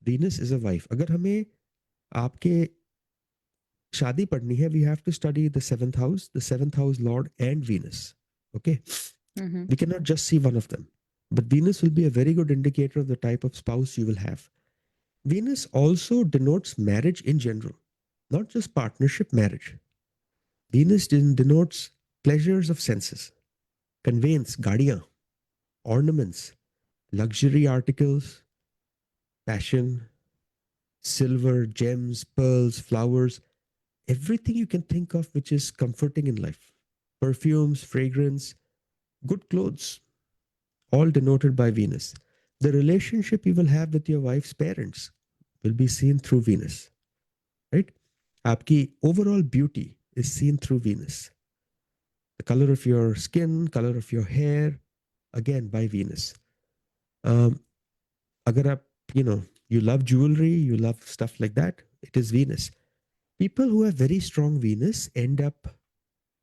Venus is a wife. अगर हमें आपके शादी पढ़नी है, we have to study the seventh house lord and Venus. Okay, Mm-hmm. we cannot just see one of them. But Venus will be a very good indicator of the type of spouse you will have. Venus also denotes marriage in general, not just partnership, marriage. Venus denotes pleasures of senses, conveyance, gadiyan, ornaments, luxury articles, passion, silver, gems, pearls, flowers, everything you can think of which is comforting in life. Perfumes, fragrance, good clothes, all denoted by Venus. The relationship you will have with your wife's parents will be seen through Venus, right? Aapki overall beauty is seen through Venus. The color of your skin, color of your hair, again by Venus. Um, agar aap, you love jewelry, you love stuff like that, it is Venus. People who have very strong Venus end up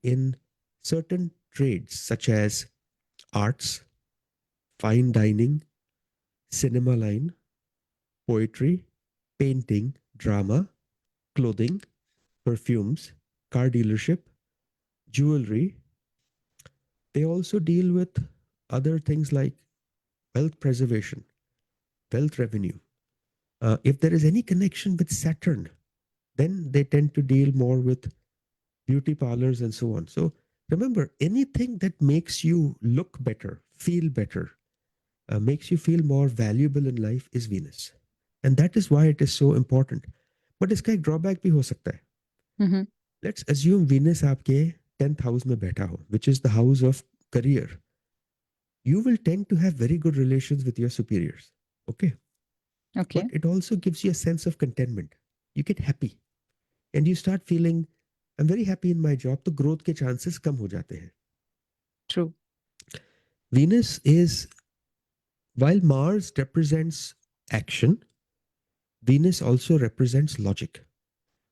in certain trades such as arts, fine dining, cinema line, poetry, painting, drama, clothing, perfumes, car dealership, jewelry. They also deal with other things like wealth preservation, wealth revenue. If there is any connection with Saturn, then they tend to deal more with beauty parlors and so on. So remember, anything that makes you look better, feel better, makes you feel more valuable in life is Venus. And that is why it is so important. But इसका एक drawback भी हो सकता है. Mm-hmm. Let's assume Venus आपके 10th house में बैठा हो, which is the house of career. You will tend to have very good relations with your superiors. Okay. Okay. But it also gives you a sense of contentment. You get happy. And you start feeling, I'm very happy in my job. तो growth के chances कम हो जाते हैं. True. Venus is, while Mars represents action, Venus also represents logic.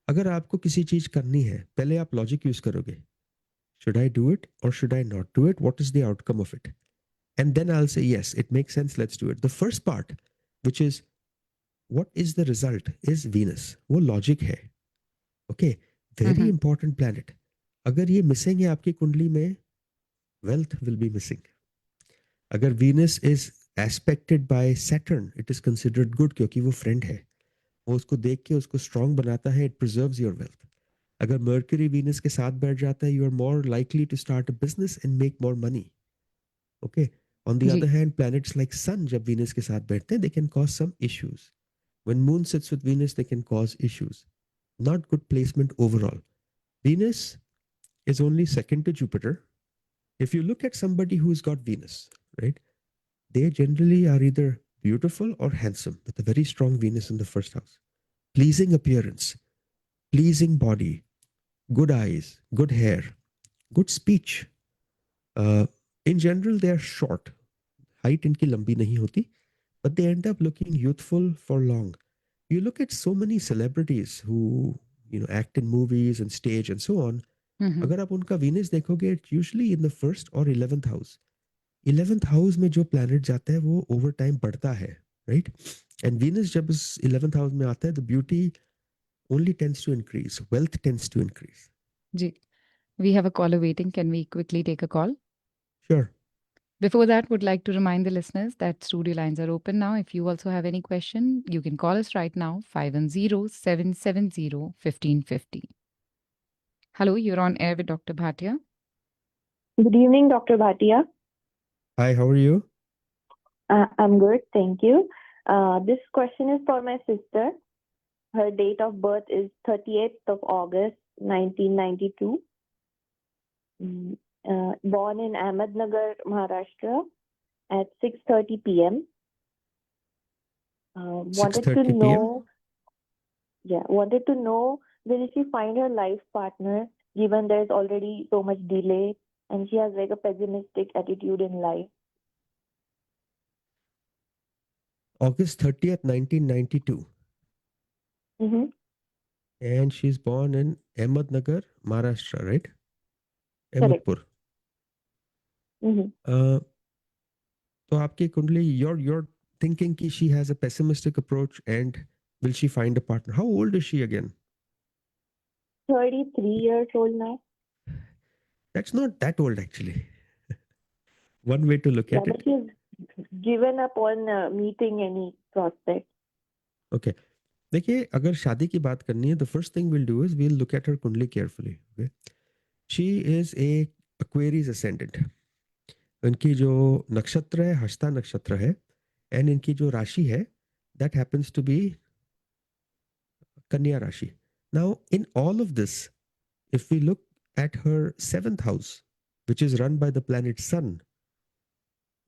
अगर आपको किसी चीज करनी है, पहले आप लॉजिक यूज करोगे. Should I do it or should I not do it? What is the outcome of it? And then I'll say, yes, it makes sense, let's do it. The first part, which is, what is the result, is Venus. वो logic है. Okay, very Mm-hmm. important planet. अगर ये missing है आपकी कुंडली में, wealth will be missing. अगर Venus is aspected by Saturn, it is considered good क्योंकि वो friend है. वो उसको देख के उसको strong बनाता है, it preserves your wealth. अगर Mercury Venus के साथ बैठ जाता है, you are more likely to start a business and make more money. Okay. On the ji. other hand, planets like Sun, जब Venus के साथ बैठते हैं, they can cause some issues. When Moon sits with Venus, they can cause issues. Not good placement overall. Venus is only second to Jupiter. If you look at somebody who's got Venus, right, they generally are either beautiful or handsome with a very strong Venus in the first house. Pleasing appearance, pleasing body, good eyes, good hair, good speech. In general, they are short. Height इनकी लंबी नहीं होती, but they end up looking youthful for long. You look at so many celebrities who act in movies and stage and so on. Mm-hmm. अगर आप उनका Venus देखोगे, it's usually in the first or 11th house. 11th house में जो planet जाता है वो over time बढ़ता है, right? And Venus जब इस 11th house में आता है, the beauty only tends to increase, wealth tends to increase. Ji. We have a caller waiting. Can we quickly take a call? Sure. Before that, would like to remind the listeners that studio lines are open now. If you also have any question, you can call us right now, 510-770-1550. Hello, you're on air with Dr. Bhatia. Good evening, Dr. Bhatia. Hi, how are you? I'm good, thank you. This question is for my sister. Her date of birth is 38th of August, 1992. Born in Ahmednagar, Maharashtra at 6:30 p.m. Wanted to 6:30 p.m. know, wanted to know, will she find her life partner given there's already so much delay and she has like a pessimistic attitude in life? August 30th, 1992. Mm-hmm. And she's born in Ahmednagar, Maharashtra, right? Correct. Ahmedpur. Mm-hmm. तो आपकी कुंडली, your thinking ki she has a pessimistic approach and will she find a partner? How old is she again? 33 years old now. That's not that old actually. One way to look Yeah, at but it. she's given up on meeting any prospect. Okay. देखिए अगर शादी की बात करनी है, the first thing we'll do is we'll look at her kundli carefully. Okay. She is a Aquarius ascendant. इनकी जो नक्षत्र है हस्ता नक्षत्र है, एंड इनकी जो राशि है that happens to be Kanya Rashi. Now, in all of this, if we look at her seventh house, which is run by the planet Sun,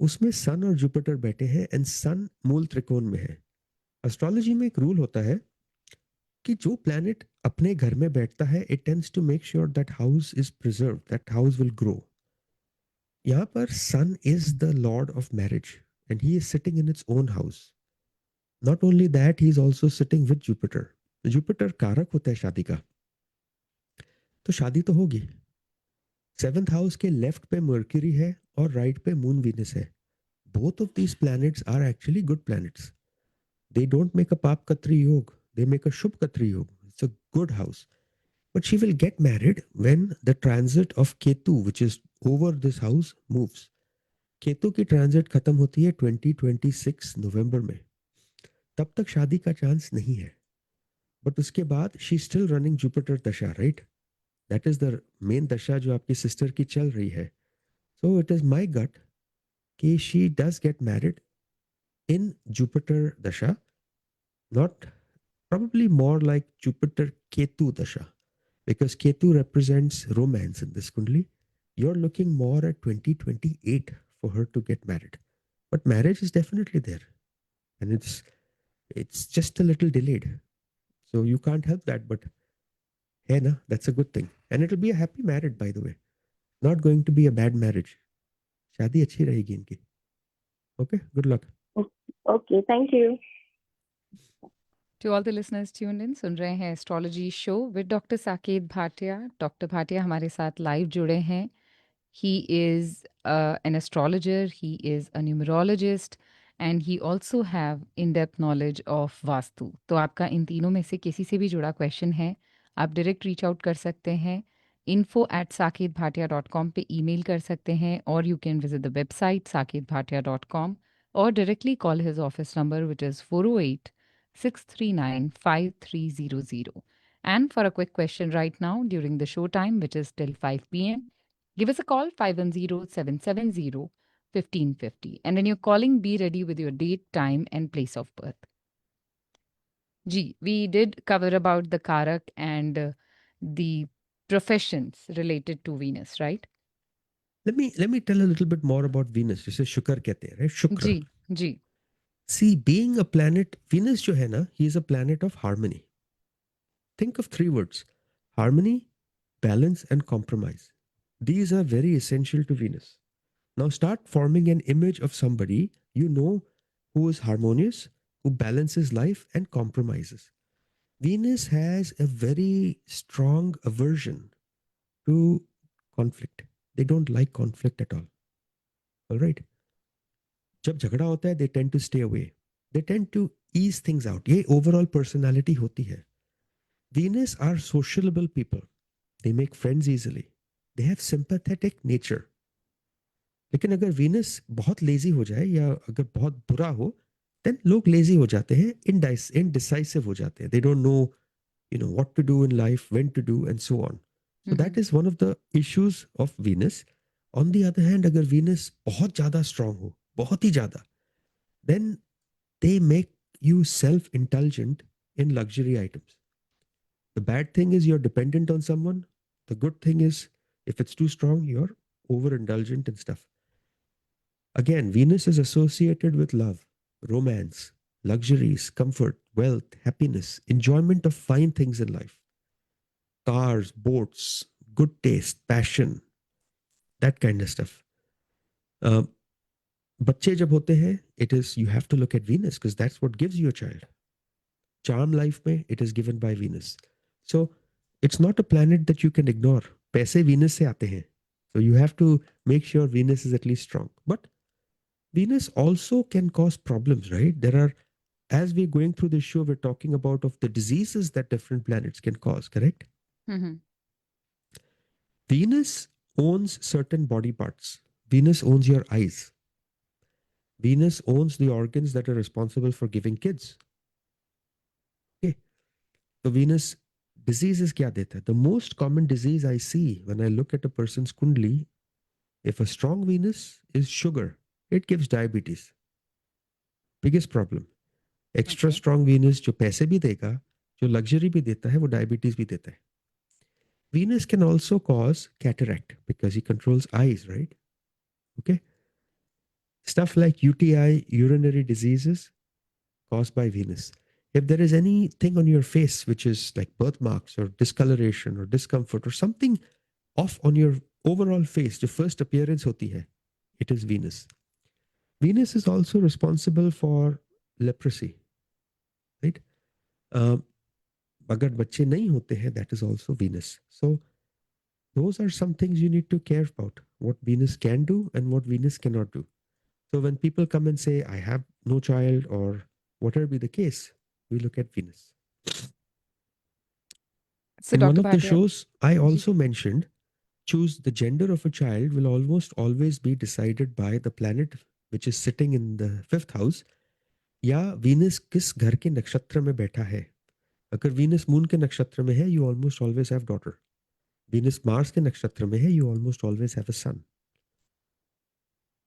उसमें सन और जुपिटर बैठे हैं एंड सन मूल त्रिकोण में है. एस्ट्रोलॉजी में एक रूल होता है कि जो प्लैनेट अपने घर में बैठता है it tends to make sure that house is preserve, that house will grow. यहाँ पर Sun is the lord of marriage and he is sitting in its own house. Not only that, he is also sitting with Jupiter. Jupiter कारक होता है शादी का, तो शादी तो होगी. सेवेंथ हाउस के लेफ्ट पे मर्क्यूरी है और राइट पे मून वीनस है. Both of these planets are actually good planets. They don't make a Pap Katri Yog, they make a Shubh Katri Yog. It's a good house. But she will get married when the transit of Ketu, which is over this house, moves. Ketu की transit खत्म होती है 2026 नवंबर में. तब तक शादी का chance नहीं है. बट उसके बाद शी स्टिल रनिंग जुपिटर दशा, right? That is the main दशा जो आपकी सिस्टर की चल रही है. सो इट इज माई गट कि she does get married in Jupiter दशा, not probably more like Jupiter Ketu Dasha, because Ketu represents romance in this Kundli. You're looking more at 2028 for her to get married. But marriage is definitely there. And it's just a little delayed. So you can't help that, but hey na, that's a good thing. And it'll be a happy marriage, by the way. Not going to be a bad marriage. शादी अच्छी रहेगी इनकी. Okay, good luck. Okay, thank you. To all the listeners tuned in, सुन रहे हैं astrology show with doctor Saket Bhatia. Doctor Bhatia हमारे साथ live जुड़े हैं. He is an astrologer, he is a numerologist, and he also have in-depth knowledge of vastu. तो आपका इन तीनों में से किसी से भी जुड़ा क्वेश्चन है, आप डायरेक्ट रीच आउट कर सकते हैं. info@saketbhatia.com पे ईमेल कर सकते हैं, और you can visit the website saketbhatia.com, or directly call his office number, which is 408 639 5300. And for a quick question right now during the show time, which is till 5 p.m., give us a call 510-770-1550. And when you're calling, be ready with your date, time, and place of birth. Ji, we did cover about the Karak and the professions related to Venus, right? Let me tell a little bit more about Venus. जिसे शुक्र कहते हैं, right? शुक्र. जी, जी. See, being a planet, Venus जो है ना, he is a planet of harmony. Think of three words: harmony, balance, and compromise. These are very essential to Venus. Now start forming an image of somebody you know who is harmonious, who balances life and compromises. Venus has a very strong aversion to conflict. They don't like conflict at all. All right? जब झगड़ा होता है, they tend to stay away. They tend to ease things out. ये overall personality होती है. Venus are sociable people. They make friends easily. They have sympathetic nature. लेकिन अगर Venus बहुत लेजी हो जाए या अगर बहुत बुरा हो, देन लोग लेजी हो जाते हैं, इनडिसाइसिव हो जाते हैं. They don't know what to do in life, when to do and so on. So that is one of the issues of Venus. On the other hand, अगर वीनस बहुत ज्यादा स्ट्रांग हो, बहुत ही ज्यादा, then they make you self-indulgent in luxury items. The bad thing is you're dependent on someone. The good thing is, if it's too strong, you're overindulgent in stuff. Again, Venus is associated with love, romance, luxuries, comfort, wealth, happiness, enjoyment of fine things in life. Cars, boats, good taste, passion, that kind of stuff. Uh, बच्चे जब होते हैं, it is you have to look at Venus because that's what gives you a child. Charm life में it is given by Venus. So it's not a planet that you can ignore. पैसे Venus से आते हैं. So you have to make sure Venus is at least strong. But Venus also can cause problems, right? There are, as we're going through this show, we're talking about of the diseases that different planets can cause, correct? Mm-hmm. Venus owns certain body parts. Venus owns your eyes. Venus owns the organs that are responsible for giving kids. Okay. So Venus diseases kya deta hai? The most common disease I see when I look at a person's kundli, if a strong Venus is sugar, it gives diabetes. Biggest problem. Extra Okay. strong Venus जो पैसे भी देगा, जो luxury भी देता है, वो diabetes भी देता है. Venus can also cause cataract because he controls eyes, right? Okay. Stuff like UTI, urinary diseases, caused by Venus. If there is anything on your face which is like birthmarks or discoloration or discomfort or something off on your overall face, the first appearance hoti hai, it is Venus. Venus is also responsible for leprosy, right? Um, अगर बच्चे नहीं होते हैं, that is also Venus. So those are some things you need to care about, what Venus can do and what Venus cannot do. So when people come and say, I have no child or whatever be the case, we look at Venus. So, In one Dr. of the Bhatia, shows, I ji, also mentioned choose the gender of a child will almost always be decided by the planet which is sitting in the fifth house या Venus किस घर के नक्षत्र में बैठा है. अगर Venus moon के नक्षत्र में है, you almost always have daughter. Venus Mars के नक्षत्र में है, you almost always have a son.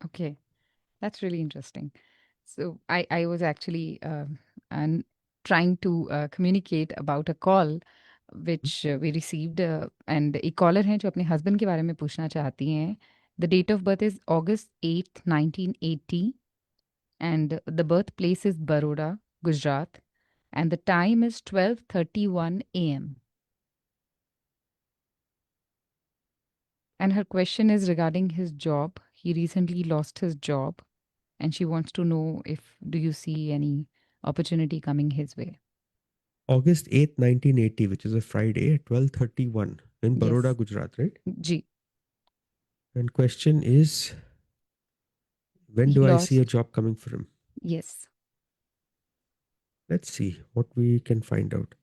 okay, that's really interesting. So, I was actually and trying to communicate about a call which we received, and एक caller हैं जो अपने husband के बारे में पूछना चाहती हैं. The date of birth is August 8th, 1980, and the birthplace is Baroda, Gujarat, and the time is 12:31 a.m. And her question is regarding his job. He recently lost his job, and she wants to know if do you see any opportunity coming his way. August 8th, 1980, which is a Friday at 12:31 in Baroda, Yes. Gujarat, right? G. And question is, when He do I see a lost. job coming for him? Yes. Let's see what we can find out.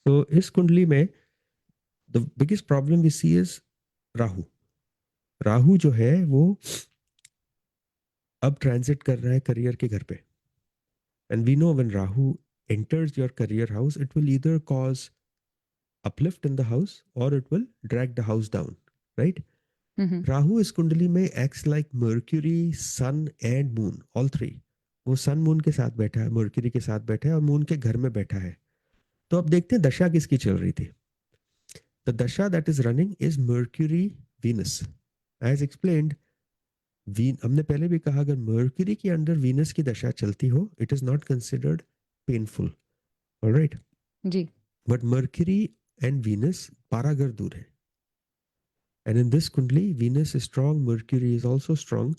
So इस कुंडली में the biggest problem we see is Rahu. Rahu जो है वो अब transit कर रहा है करियर के घर पे. And we know when Rahu enters your career house, it will either cause uplift in the house or it will drag the house down, right? Mm-hmm. Rahu इस कुंडली में acts like Mercury, Sun and Moon, all three. वो sun moon के साथ बैठा है, mercury के साथ बैठा है और मून के घर में बैठा है. तो अब देखते हैं दशा किसकी चल रही थी. The dasha that is running is Mercury Venus. As explained, हमने पहले भी कहा अगर मर्क्यूरी के अंडर वीनस की दशा चलती हो, it is not considered painful, alright. G. But Mercury and Venus 12 घर दूर है. And in this kundli Venus is strong, Mercury is also strong,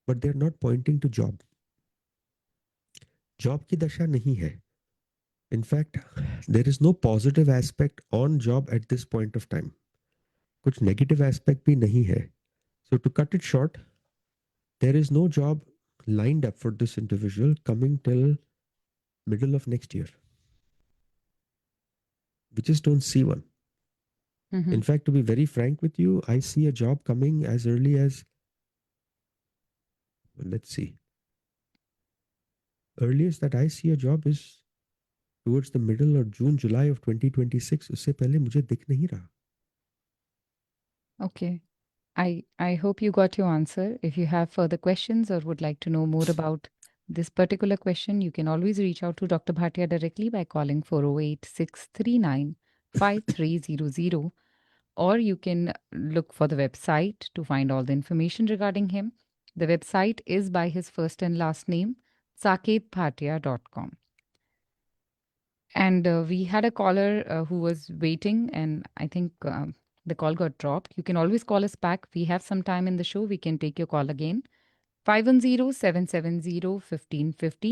but they are not pointing to job. Job की दशा नहीं है. In fact there is no positive aspect on job at this point of time. कुछ negative aspect भी नहीं है. So to cut it short, there is no job lined up for this individual coming till middle of next year. We just don't see one. Mm-hmm. In fact, to be very frank with you, I see a job coming as early as, well, let's see, earliest that I see a job is towards the middle or June, July of 2026. उससे पहले मुझे दिख नहीं रहा. Okay. I hope you got your answer. If you have further questions or would like to know more about this particular question, you can always reach out to Dr. Bhatia directly by calling 408 639 5300, or you can look for the website to find all the information regarding him. The website is by his first and last name, saketbhatia.com. And we had a caller who was waiting, and I think the call got dropped. You can always call us back. We have some time in the show. We can take your call again. 510-770-1550.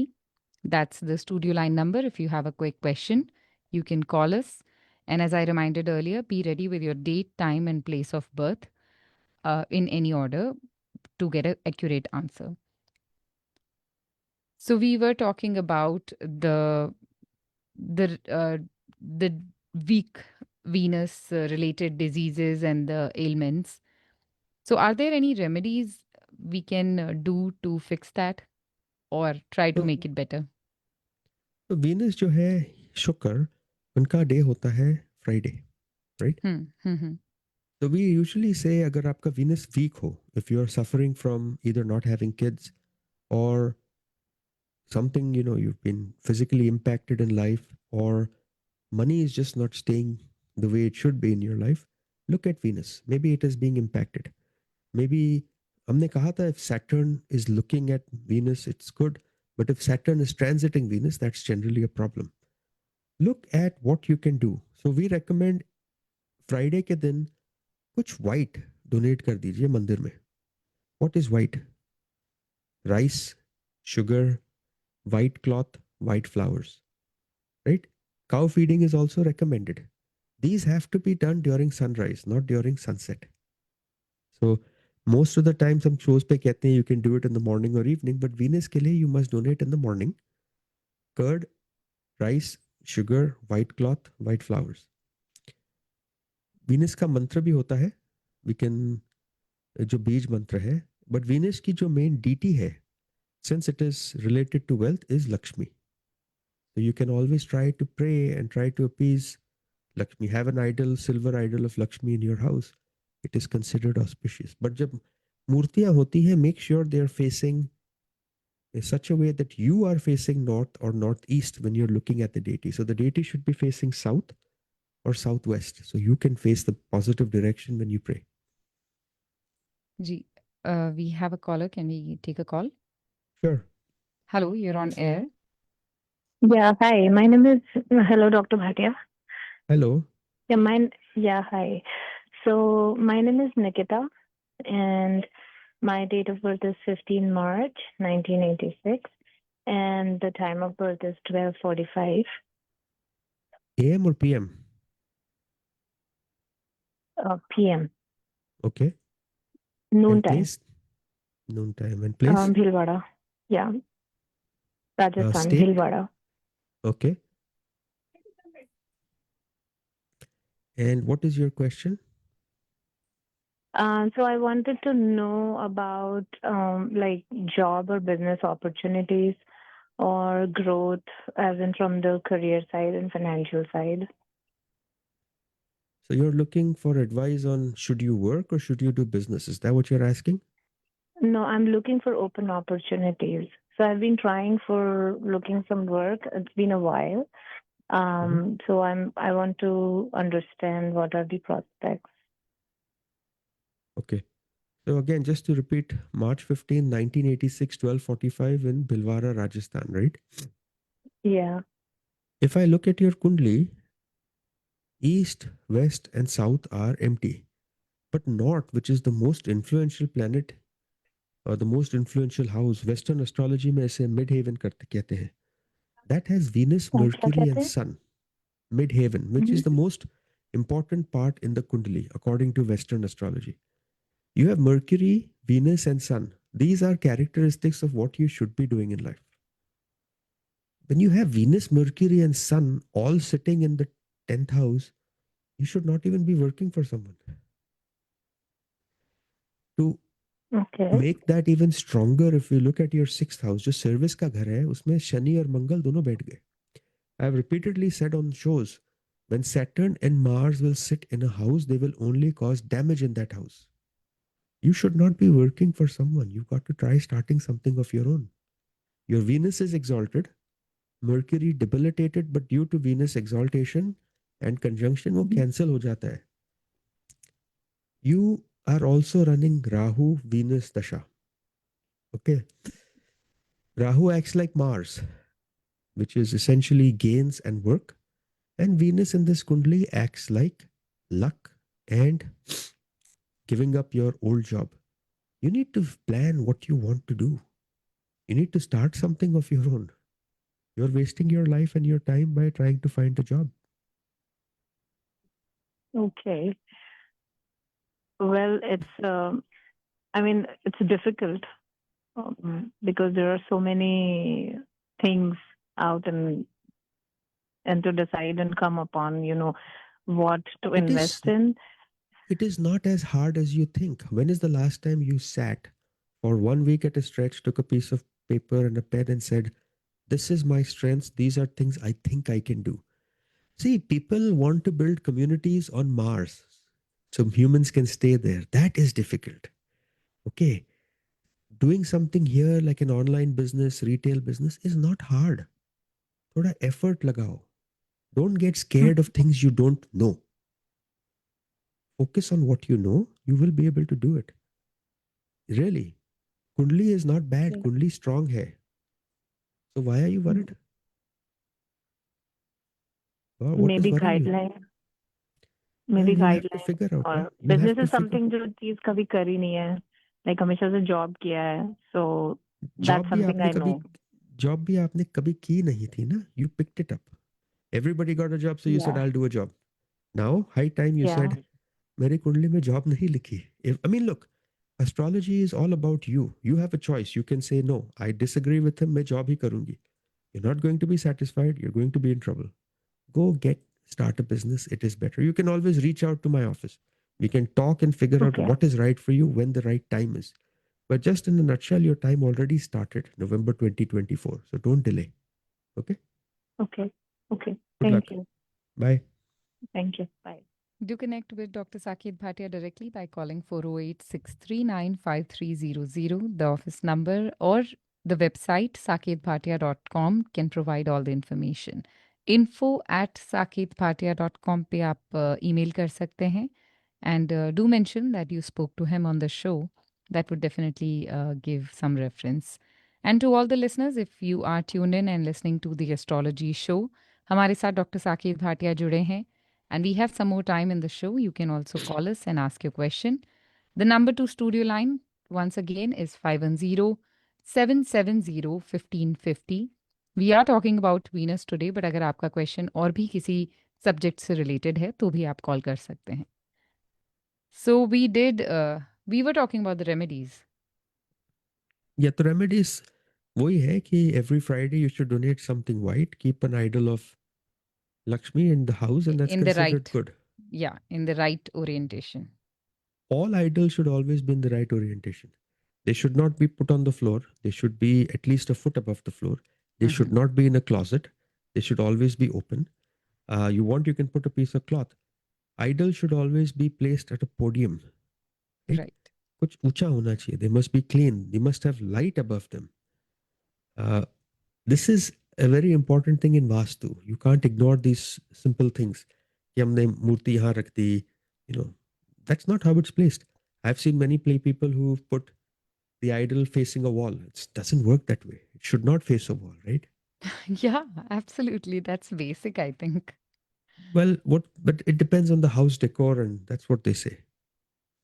That's the studio line number. If you have a quick question, you can call us. And as I reminded earlier, be ready with your date, time, and place of birth. in any order to get an accurate answer. So we were talking about the weak Venus related diseases and the ailments. So are there any remedies we can do to fix that or try to तो make it better? Venus जो है शुक्र, उनका day होता है Friday, right? Hmm. Hmm. Hmm. तो we usually say अगर आपका Venus weak हो, if you are suffering from either not having kids और something, you've been physically impacted in life, or money is just not staying the way it should be in your life, look at Venus. Maybe it is being impacted. Maybe हमने कहा था if Saturn is looking at Venus, it's good. But if Saturn is transiting Venus, that's generally a problem. Look at what you can do. So we recommend Friday के दिन कुछ white donate कर दीजिए मंदिर में. What is white? Rice, sugar, white cloth, white flowers, right? Cow feeding is also recommended. These have to be done during sunrise, not during sunset. So most of the time some shows पे कहते हैं you can do it in the morning or evening, but Venus के लिए you must donate in the morning. Curd, rice, sugar, white cloth, white flowers. Venus का मंत्र भी होता है. We can, जो बीज मंत्र है, but Venus की जो main deity है, since it is related to wealth, is Lakshmi. So you can always try to pray and try to appease Lakshmi. Have an idol, silver idol of Lakshmi in your house. It is considered auspicious. But जब मूर्तियां होती हैं, make sure they are facing in such a way that you are facing north or northeast when you're looking at the deity. So the deity should be facing south or southwest. So you can face the positive direction when you pray. Ji, we have a caller. Can we take a call? Sure. Hello, you're on air. Yeah, hi. My name is hello, Dr. Bhatia. Hello. Hi. So my name is Nikita, and my date of birth is 15 March 1986, and the time of birth is 12:45 AM or PM? p.m. Okay. Noon And time. place? Noon time. And place? Bhilwara. Yeah, Rajasthan, State? Bhilwara. Okay. And what is your question? So I wanted to know about like job or business opportunities or growth, as in from the career side and financial side. So you're looking for advice on should you work or should you do business? Is that what you're asking? No, I'm looking for open opportunities. So I've been trying for looking some work. It's been a while. Mhm. So I want to understand what are the prospects. Okay. So again, just to repeat, March 15, 1986, 12:45 in Bhilwara, Rajasthan, right? Yeah. If I look at your Kundli, East, West, and South are empty. But North, which is the most influential planet or the most influential house, Western astrology में इसे Midhaven कहते हैं. That has Venus, क्या Mercury, कहते and हैं? Sun. Midhaven, which is Mhm. the most important part in the Kundali, according to Western astrology. You have Mercury, Venus, and Sun. These are characteristics of what you should be doing in life. When you have Venus, Mercury, and Sun all sitting in the 10th house, you should not even be working for someone. To Okay. make that even stronger, if you look at your 6th house, जो service का घर है, उसमें शनि और मंगल दोनों बैठ गए. I have repeatedly said on shows, when Saturn and Mars will sit in a house, they will only cause damage in that house. You should not be working for someone. You've got to try starting something of your own. Your Venus is exalted, Mercury debilitated, but due to Venus exaltation and conjunction, वो Mhm. cancel हो जाता है. You are also running Rahu Venus Dasha. Okay. Rahu acts like Mars, which is essentially gains and work. And Venus in this Kundli acts like luck and giving up your old job. You need to plan what you want to do. You need to start something of your own. You're wasting your life and your time by trying to find a job. Okay. Well, it's difficult because there are so many things out and to decide and come upon, what to It is invest in. it is not as hard as you think. When is the last time you sat for 1 week at a stretch, took a piece of paper and a pen and said, "This is my strengths. These are things I think I can do." See, people want to build communities on Mars so humans can stay there. That is difficult. Okay. Doing something here like an online business, retail business is not hard. Thoda effort lagao. Don't get scared of things you don't know. Focus on what you know. You will be able to do it. Really. Kundli is not bad. Okay. Kundli strong hai. So why are you worried? What is Maybe worrying you? guideline, Well, maybe you have to guideline figure out. Na? और You have business to is figure. something जो चीज कभी करी नहीं है, like हमेशा से job किया है, so जॉब that's भी something आपने I कभी know. जॉब भी आपने कभी की नहीं थी ना. You picked it up. Everybody got a job, so you said, Yeah, "I'll do a job." Now, high time you yeah, said, "मेरी कुंडली में job नहीं लिखी." I mean, look, astrology is all about you. You have a choice. You can say, "No, I disagree with him. मैं job ही करूँगी." You're not going to be satisfied. You're going to be in trouble. Go start a business. It is better. You can always reach out to my office. We can talk and figure out okay, what is right for you when the right time is. But just in a nutshell, your time already started November 2024. So don't delay. Okay? okay, okay. Good luck. Bye. Thank you, bye. Do connect with Dr. Saket Bhatia directly by calling 408 639 5300. The office number or the website saketbhatia.com can provide all the information. info@saketbhatia.com पे आप email कर सकते हैं. And do mention that you spoke to him on the show. That would definitely give some reference. And to all the listeners, if you are tuned in and listening to the astrology show, हमारे साथ doctor Saket Bhatia जुड़े हैं. And we have some more time in the show. You can also call us and ask your question. The number to studio line, once again, is 510-770-1550. We are talking about Venus today, but अगर आपका question और भी किसी subject से related है, तो भी आप call कर सकते हैं. So we were talking about the remedies. Yeah, the remedies वही है कि every Friday you should donate something white, keep an idol of Lakshmi in the house, and that's In the considered right, good. in the right orientation. All idols should always be in the right orientation. They should not be put on the floor. They should be at least a foot above the floor. They should Mhm. not be in a closet. They should always be open. You can put a piece of cloth. Idols should always be placed at a podium. Right? Right. कुछ ऊंचा होना चाहिए. They must be clean. They must have light above them. Uh, this is a very important thing in Vastu. You can't ignore these simple things. कि हमने मूर्ति यहाँ रख दी. You know, that's not how it's placed. I've seen many play people who put the idol facing a wall. It doesn't work that way. It should not face a wall, right? Yeah, absolutely. That's basic, I think. Well, but it depends on the house decor, and that's what they say.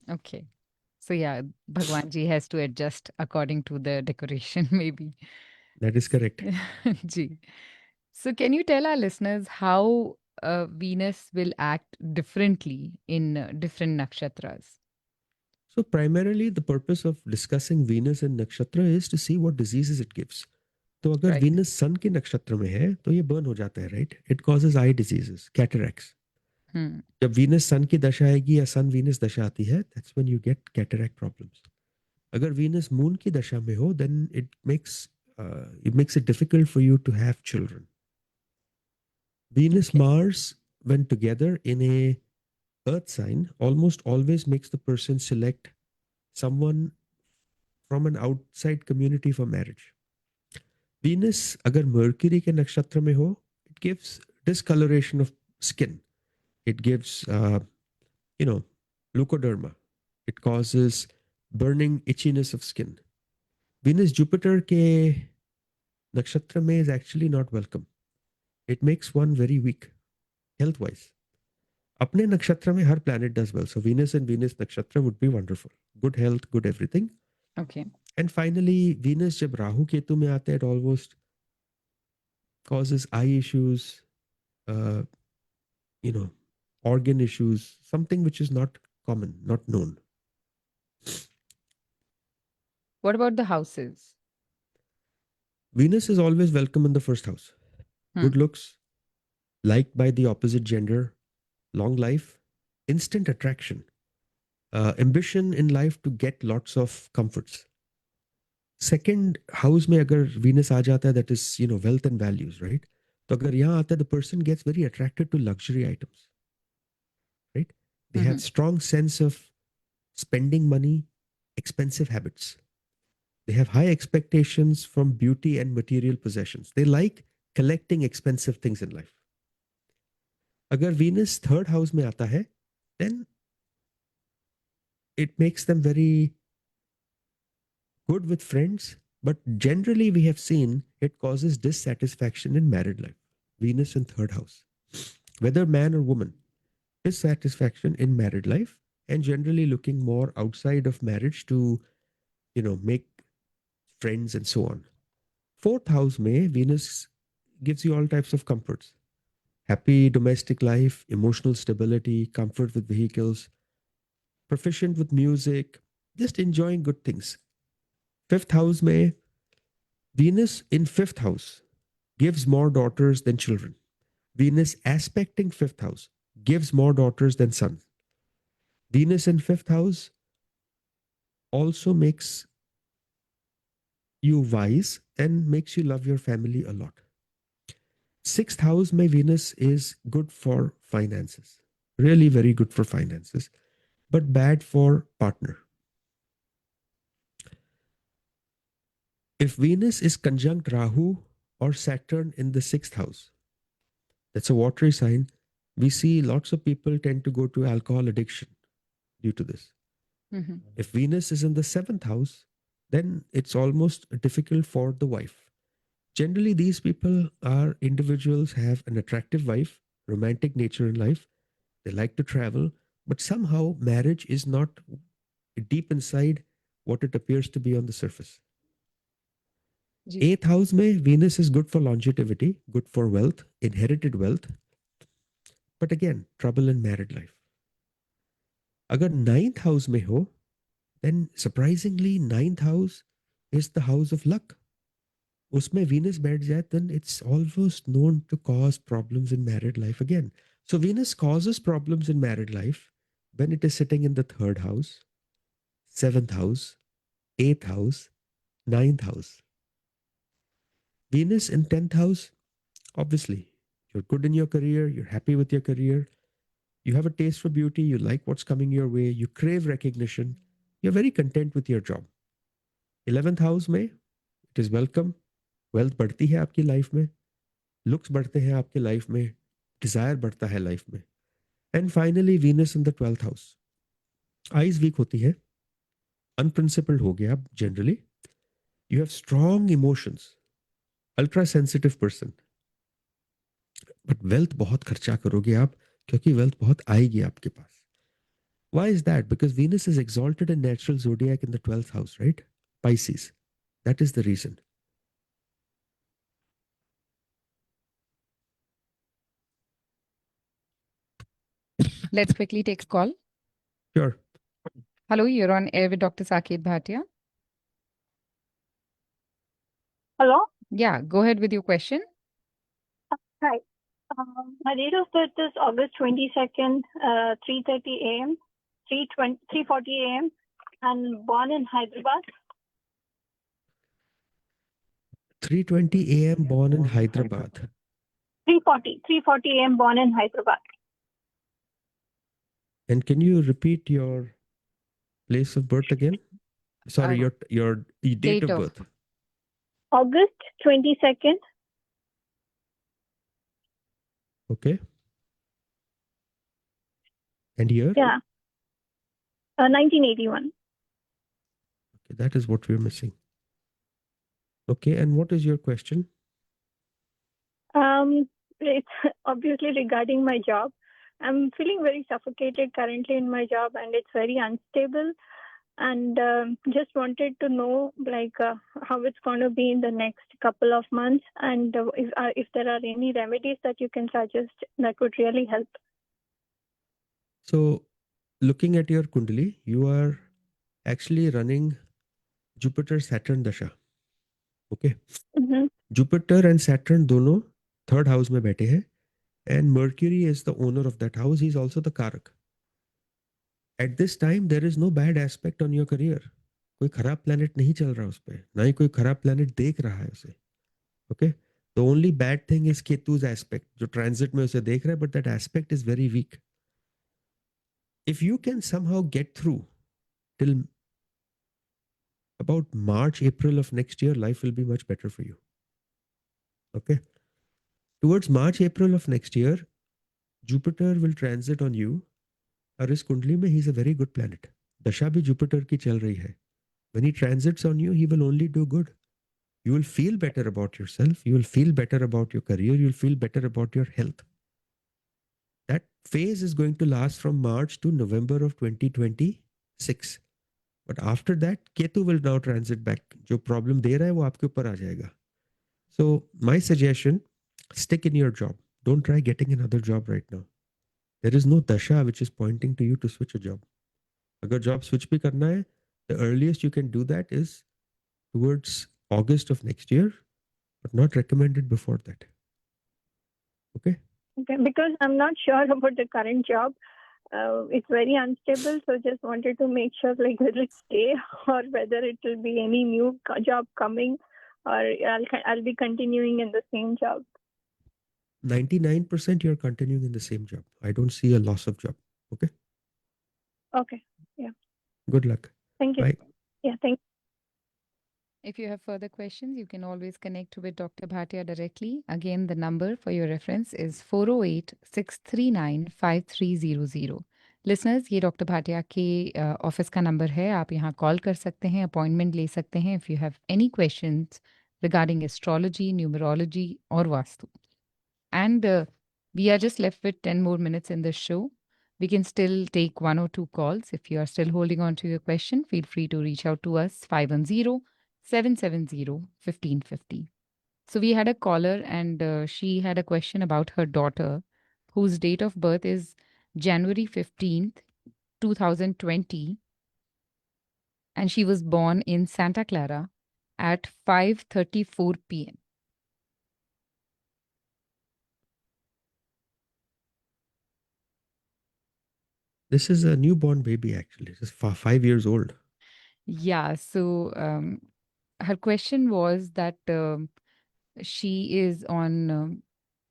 Okay. So yeah, Bhagwan ji has to adjust according to the decoration, maybe. That is correct. Ji. So can you tell our listeners how Venus will act differently in different nakshatras? So primarily, the purpose of discussing Venus and nakshatra is to see what diseases it gives. तो अगर Right. Venus sun के नक्षत्र में है तो ये burn हो जाता है, right? It causes eye diseases, cataracts. Hmm. जब Venus sun की दशा आएगी या sun Venus दशा आती है, that's when you get cataract problems. अगर Venus moon की दशा में हो, then it makes it difficult for you to have children. Venus Okay. Mars, when together in a earth sign, almost always makes the person select someone from an outside community for marriage. Venus agar Mercury ke nakshatra mein ho, it gives discoloration of skin. It gives leukoderma. It causes burning itchiness of skin. Venus Jupiter ke nakshatra mein is actually not welcome. It makes one very weak health wise. अपने नक्षत्र में हर planet does well. So Venus and Venus nakshatra would be wonderful. Good health, good everything. Okay. And finally, Venus जब राहु केतु में आता है, it almost causes eye issues, uh, organ issues, something which is not common, not known. What about the houses? Venus is always welcome in the first house. Good looks, liked by the opposite gender, long life, instant attraction, ambition in life to get lots of comforts. Second house में अगर Venus आ जाता है, that is, wealth and values, right? तो अगर यहाँ आता है, the person gets very attracted to luxury items, right? They have strong sense of spending money, expensive habits. They have high expectations from beauty and material possessions. They like collecting expensive things in life. अगर Venus third house में आता है, then it makes them very good with friends, but generally we have seen it causes dissatisfaction in married life. Venus in third house, whether man or woman, dissatisfaction in married life, and generally looking more outside of marriage to, make friends and so on. Fourth house may Venus gives you all types of comforts. Happy domestic life, emotional stability, comfort with vehicles, proficient with music, just enjoying good things. Fifth house may Venus in fifth house gives more daughters than children. Venus aspecting fifth house gives more daughters than sons. Venus in fifth house also makes you wise and makes you love your family a lot. Sixth house, my Venus is good for finances. Really very good for finances, but bad for partner. If Venus is conjunct Rahu or Saturn in the sixth house, that's a watery sign. We see lots of people tend to go to alcohol addiction due to this. If Venus is in the seventh house, then it's almost difficult for the wife. Generally, these people are individuals, have an attractive wife, romantic nature in life. They like to travel, but somehow marriage is not deep inside what it appears to be on the surface. Eighth house में Venus is good for longevity, good for wealth, inherited wealth. But again, trouble in married life. अगर ninth house में हो, then surprisingly ninth house is the house of luck. उसमें Venus बैठ जाए, then it's almost known to cause problems in married life again. So Venus causes problems in married life when it is sitting in the third house, seventh house, eighth house, ninth house. Venus in 10th house, obviously, you're good in your career, you're happy with your career, you have a taste for beauty, you like what's coming your way, you crave recognition, you're very content with your job. 11th house में, it is welcome, wealth बढ़ती है आपकी life में, looks बढ़ते हैं आपकी life में, desire बढ़ता है लाइफ में. And finally, Venus in the 12th house. Eyes weak होती है, unprincipled हो गया आप generally. You have strong emotions, ultra sensitive person. But wealth बहुत खर्चा करोगे आप क्योंकि wealth बहुत आएगी आपके पास. Why is that? Because Venus is exalted in natural zodiac in the 12th house, right? Pisces. That is the reason. Let's quickly take a call. Sure. Hello, you're on air with Dr. Saket Bhatia. Hello? Yeah, go ahead with your question. Hi. My date of birth is August 22nd, 3:30 a.m., 3:40 a.m., and born in Hyderabad. 3:20 a.m. born in Hyderabad. 3:40 a.m. born in Hyderabad. And can you repeat your place of birth again? Sorry, your date of birth. August 22nd. Okay. And year? Yeah. 1981. Okay, that is what we're missing. Okay, and what is your question? It's obviously regarding my job. I'm feeling very suffocated currently in my job, and it's very unstable. And just wanted to know, how it's going to be in the next couple of months, and if there are any remedies that you can suggest that would really help. So, looking at your Kundali, you are actually running Jupiter Saturn dasha. Okay. Mm-hmm. Jupiter and Saturn दोनों third house में बैठे हैं, and Mercury is the owner of that house. He's also the Karak. At this time, there is no bad aspect on your career. कोई खराब planet नहीं चल रहा उस पे, ना ही कोई खराब planet देख रहा है उसे. Okay. The only bad thing is Ketu's aspect, जो transit में उसे देख रहा है, but that aspect is very weak. If you can somehow get through till about March, April of next year, life will be much better for you. Okay. Towards March, April of next year, Jupiter will transit on you. और इस कुंडली में he is a very good planet. दशा भी Jupiter की चल रही है. When he transits on you, he will only do good. You will feel better about yourself. You will feel better about your career. You will feel better about your health. That phase is going to last from March to November of 2026. But after that, Ketu will now transit back. जो problem दे रहा है वो आपके ऊपर आ जाएगा. So my suggestion, stick in your job. Don't try getting another job right now. There is no dasha which is pointing to you to switch a job. अगर job switch भी करना है, the earliest you can do that is towards August of next year, but not recommended before that. Okay? Okay, because I'm not sure about the current job. It's very unstable, so just wanted to make sure like whether it stay or whether it will be any new job coming, or I'll be continuing in the same job. 99% you're continuing in the same job. I don't see a loss of job. Okay? Okay. Yeah. Good luck. Thank you. Bye. Yeah. Thank. If you have further questions, you can always connect with Dr. Bhatia directly. Again, the number for your reference is 408 639 5300. Listeners, ये doctor Bhatia के office का number है. आप यहाँ call कर सकते हैं, appointment ले सकते हैं if you have any questions regarding astrology, numerology और vastu. And we are just left with 10 more minutes in the show. We can still take one or two calls. If you are still holding on to your question, feel free to reach out to us 510 770 1550. So we had a caller and she had a question about her daughter whose date of birth is January 15th, 2020, and she was born in Santa Clara at 5:34 p.m. This is a newborn baby actually. Just 5 years old. Yeah, so her question was that she is on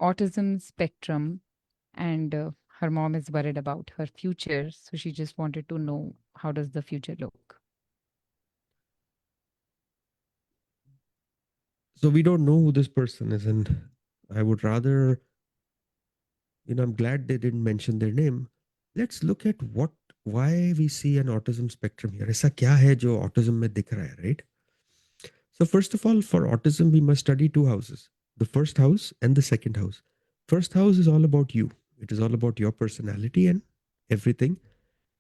autism spectrum and her mom is worried about her future. So she just wanted to know, how does the future look? So we don't know who this person is, and I would rather, I'm glad they didn't mention their name. Let's look at why we see an autism spectrum here. ऐसा क्या है जो autism में दिख रहा है, right? So first of all, for autism, we must study two houses, the first house and the second house. First house is all about you. It is all about your personality and everything.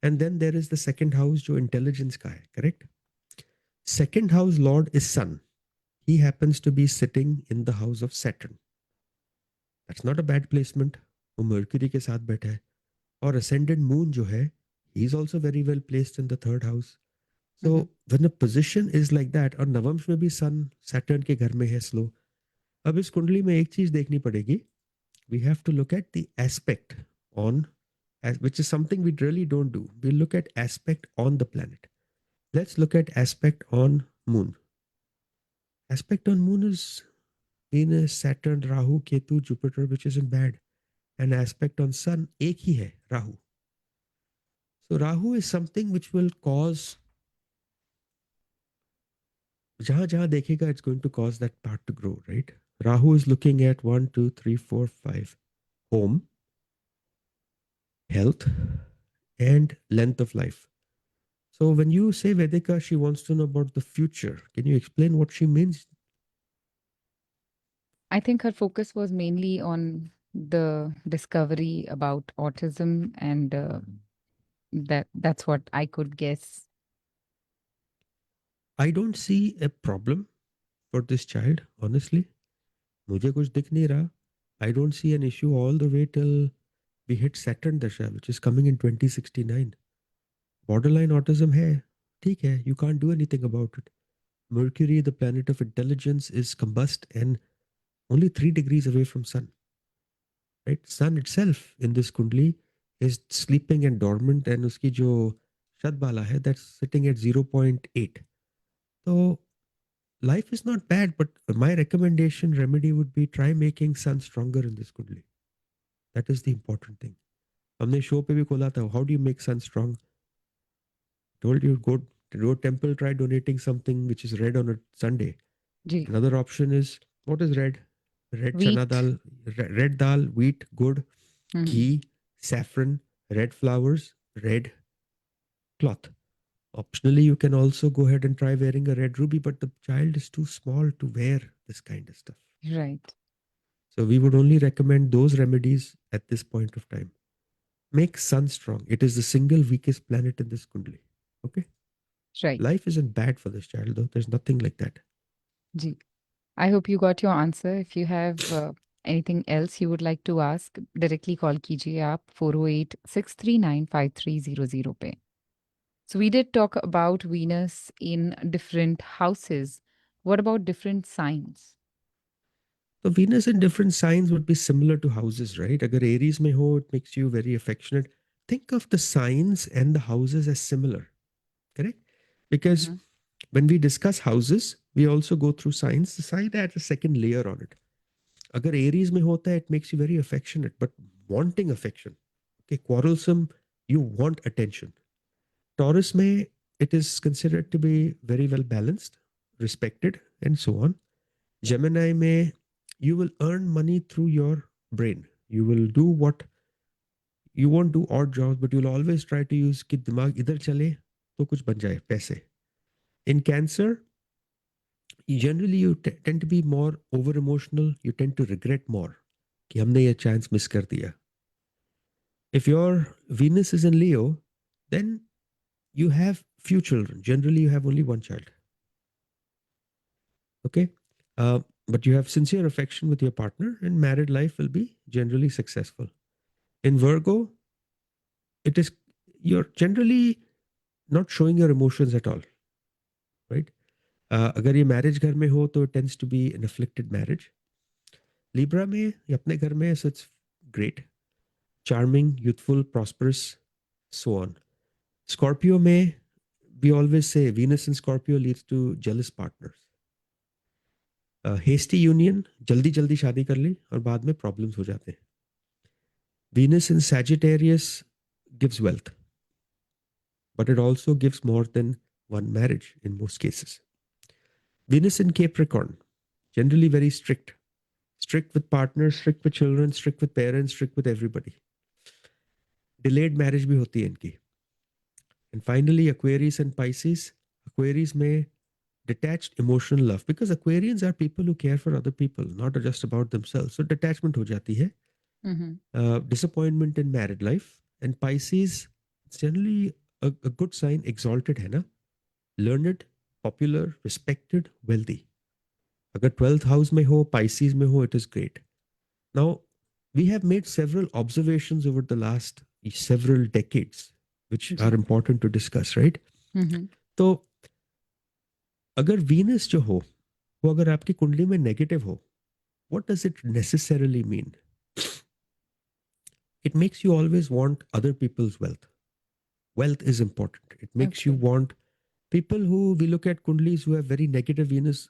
And then there is the second house, जो intelligence का है, correct? Second house lord is sun. He happens to be sitting in the house of Saturn. That's not a bad placement. वो Mercury के साथ बैठा है. और ascended moon जो है, he is also very well placed in the third house. So when a position is like that, और नवंश में भी sun Saturn के घर में है slow. अब इस कुंडली में एक चीज देखनी पड़ेगी. We have to look at the aspect on, which is something we really don't do. We look at aspect on the planet. Let's look at aspect on moon. Aspect on moon is Venus, Saturn, Rahu, Ketu, Jupiter, which isn't bad. And aspect on sun, एक ही है, Rahu. So Rahu is something which will cause, जहां जहां देखेगा, it's going to cause that part to grow, right? Rahu is looking at 1, 2, 3, 4, 5. Home, health, and length of life. So when you say Vedika, she wants to know about the future. Can you explain what she means? I think her focus was mainly on the discovery about autism, and that's what I could guess. I don't see a problem for this child, honestly. मुझे कुछ दिख नहीं रहा. I don't see an issue all the way till we hit Saturn Dasha, which is coming in 2069. Borderline autism है. ठीक है, you can't do anything about it. Mercury, the planet of intelligence, is combust and only 3 degrees away from Sun. Right? Sun itself in this kundli is sleeping and dormant, and uski jo shadbala hai, that's sitting at 0.8. So life is not bad, but my recommendation remedy would be try making Sun stronger in this kundli. That is the important thing. हमने show पे भी खोला था, how do you make Sun strong? Told you go temple, try donating something which is red on a Sunday. Ji. Another option is, what is red? Red chana Wheat. dal, red dal, wheat, good, ghee, saffron, red flowers, red cloth. Optionally, you can also go ahead and try wearing a red ruby, but the child is too small to wear this kind of stuff. Right. So we would only recommend those remedies at this point of time. Make Sun strong. It is the single weakest planet in this kundli. Okay? Right. Life isn't bad for this child, though. There's nothing like that. Ji. I hope you got your answer. If you have anything else you would like to ask, directly call कीजिए आप 408-639-5300 पे. So we did talk about Venus in different houses. What about different signs? So Venus in different signs would be similar to houses, right? Agar Aries mein ho, it makes you very affectionate. Think of the signs and the houses as similar, correct? Because when we discuss houses, we also go through signs. The sign adds a second layer on it. Agar Aries mein hota hai, it makes you very affectionate, but wanting affection. Okay, quarrelsome, you want attention. Taurus mein, it is considered to be very well balanced, respected, and so on. Gemini mein, you will earn money through your brain. You will do what you won't do odd jobs, but you'll always try to use कि दिमाग इधर चले तो कुछ बन जाए पैसे. In Cancer, generally you tend to be more over emotional. You tend to regret more कि हमने ये chance miss कर दिया. If your Venus is in Leo, then you have few children. Generally, you have only one child. Okay, but you have sincere affection with your partner, and married life will be generally successful. In Virgo, it is you're generally not showing your emotions at all, right? अगर ये marriage घर में हो तो it tends to be an afflicted marriage. Libra में या अपने घर में, so it's great, charming, youthful, prosperous, so on. Scorpio में, we always say Venus in Scorpio leads to jealous partners. Hasty union, जल्दी जल्दी शादी कर ली और बाद में problems हो जाते हैं. Venus in Sagittarius gives wealth, but it also gives more than one marriage in most cases. Venus in Capricorn, generally very strict. Strict with partners, strict with children, strict with parents, strict with everybody. Delayed marriage भी होती है इनकी. And finally, Aquarius and Pisces. Aquarius में detached emotional love, because Aquarians are people who care for other people, not just about themselves. So detachment हो जाती है. Disappointment in married life. And Pisces, it's generally a good sign, exalted है ना. Learned, popular, respected, wealthy. अगर 12th house में हो, Pisces में हो, it is great. Now, we have made several observations over the last several decades, which are important to discuss, right? तो अगर Venus जो हो, वो अगर आपकी कुंडली में negative हो, what does it necessarily mean? It makes you always want other people's wealth. Wealth is important. It makes you want people who, we look at kundlis who have very negative Venus,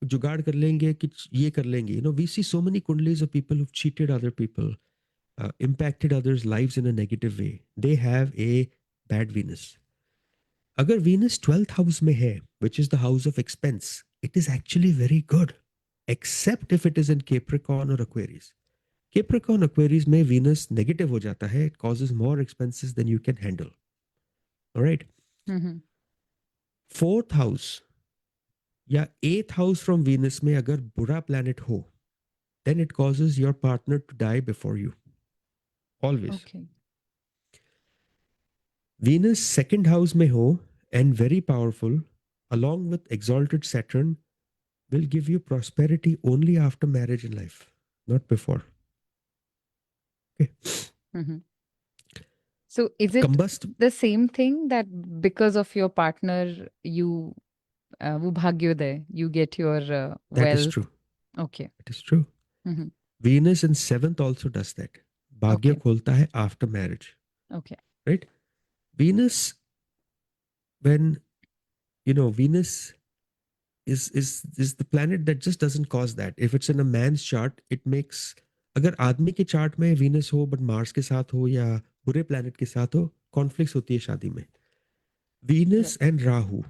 जुगाड़ कर लेंगे कि ये कर लेंगे. You know, we see so many kundlis of people who've cheated other people, impacted others' lives in a negative way. They have a bad Venus. अगर Venus 12th house में है, which is the house of expense, it is actually very good, except if it is in Capricorn or Aquarius. Capricorn, Aquarius में Venus negative हो जाता है. It causes more expenses than you can handle. All right. 4th house या 8th house from Venus में अगर बुरा planet हो, then it causes your partner to die before you. Always. Okay. Venus 2nd house में हो and very powerful, along with exalted Saturn, will give you prosperity only after marriage in life, not before. Okay. So is it combust. the same thing that because of your partner, you वो भाग्योदय, you get your That is wealth? true. Okay. It is true. Mhm. Venus in 7th also does that. Bhagya Okay. kholta hai after marriage, Okay. right? Venus, when Venus is the planet that just doesn't cause that. If it's in a man's chart, it makes, अगर आदमी के chart में Venus हो but Mars के साथ हो या बुरे planet के साथ हो, conflicts होती है शादी में. Venus Right. and Rahu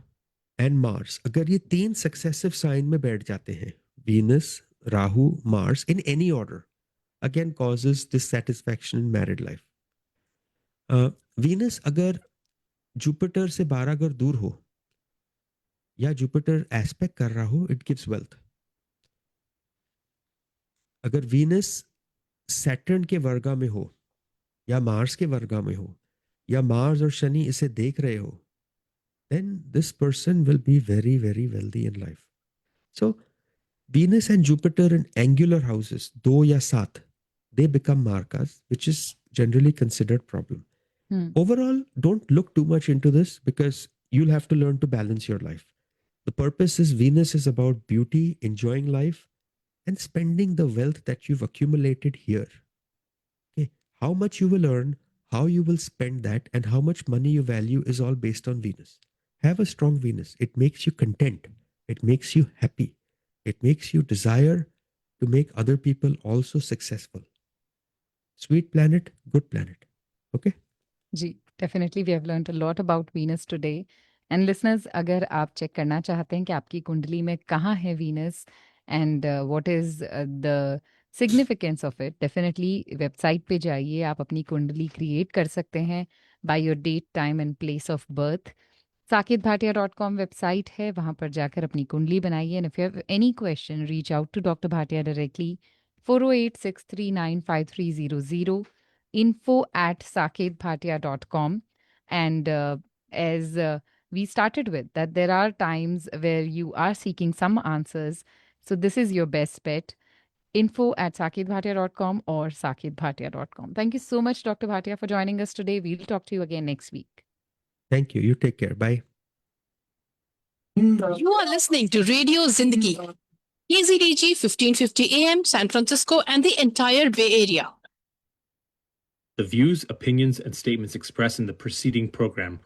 and Mars, अगर ये 3 successive sign में बैठ जाते हैं, Venus, Rahu, Mars in any order, again causes dissatisfaction in married life. Venus अगर Jupiter से 12 अगर दूर हो या Jupiter aspect कर रहा हो, it gives wealth. अगर Venus Saturn के वर्गा में हो या Mars के वर्गा में हो या Mars और शनि इसे देख रहे हो, then this person will be very very wealthy in life. So Venus and Jupiter in angular houses, 2 या 7, they become markas, which is generally considered problem. Overall, don't look too much into this because you'll have to learn to balance your life. The purpose is Venus is about beauty, enjoying life, and spending the wealth that you've accumulated here. Okay, how much you will earn, how you will spend that, and how much money you value is all based on Venus. Have a strong Venus. It makes you content. It makes you happy. It makes you desire to make other people also successful. Sweet planet, good planet. Okay? Ji, definitely we have learned a lot about Venus today. And listeners, अगर आप check करना चाहते हैं कि आपकी कुंडली में कहाँ है Venus and what is the significance of it, definitely website पे जाइए, आप अपनी कुंडली क्रिएट कर सकते हैं by your date, time and place of birth. saketbhatia.com website है, वहाँ पर जाकर अपनी कुंडली बनाइए. And if you have any question, reach out to Dr. Bhatia directly, 408-639-5300, info@saketbhatia.com. And as we started with, that there are times where you are seeking some answers. So this is your best bet. info@saketbhatia.com or saketbhatia.com. Thank you so much, Dr. Bhatia, for joining us today. We'll talk to you again next week. Thank you. You take care. Bye. You are listening to Radio Zindagi, KZDG 1550 AM, San Francisco, and the entire Bay Area. The views, opinions, and statements expressed in the preceding program